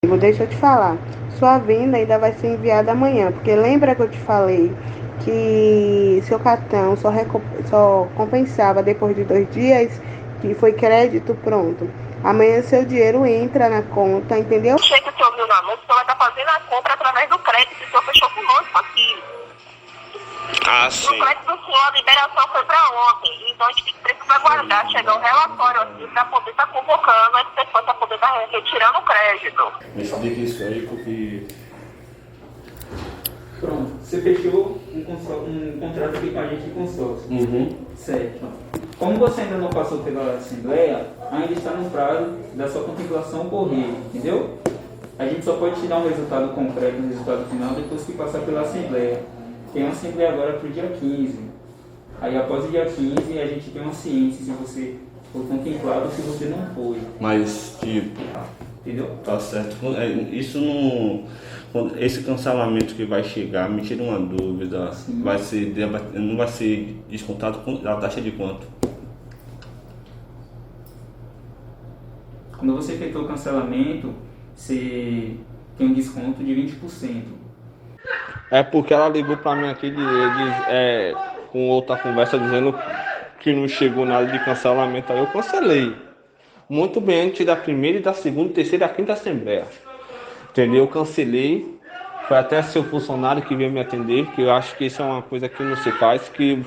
Deixa eu te falar. Sua venda ainda vai ser enviada amanhã, porque lembra que eu te falei que seu cartão só compensava depois de 2 dias, que foi crédito, pronto. Amanhã seu dinheiro entra na conta, entendeu? Eu sei que o senhor viu na anúncio, o senhor vai estar fazendo a compra através do crédito, o senhor fechou conosco aqui. Ah, No sim. crédito do senhor, a liberação foi para ontem, então a gente precisa aguardar chegar um relatório aqui para poder estar convocando as pessoas para poder estar retirando o crédito. Me explica isso aí, porque... Pronto, você fechou um contrato aqui com a gente de consórcio. Certo. Como você ainda não passou pela Assembleia, ainda está no prazo da sua contemplação correr, entendeu? A gente só pode te dar um resultado concreto, um resultado final, depois que passar pela Assembleia. Tem uma Assembleia agora para o dia 15. Aí após o dia 15 a gente tem uma ciência se você foi contemplado ou se você não foi. Mas, tipo, Entendeu? tá certo. Isso não... Esse cancelamento que vai chegar, me tira uma dúvida. Não vai ser descontado a taxa de quanto? Quando você efetuou o cancelamento, você tem um desconto de 20%. É porque ela ligou pra mim aqui com outra conversa dizendo que não chegou nada de cancelamento. Aí eu cancelei. Muito bem antes da primeira e da segunda, terceira e da quinta assembleia. Entendeu? Eu cancelei. Foi até seu funcionário que veio me atender, que eu acho que isso é uma coisa que não se faz, que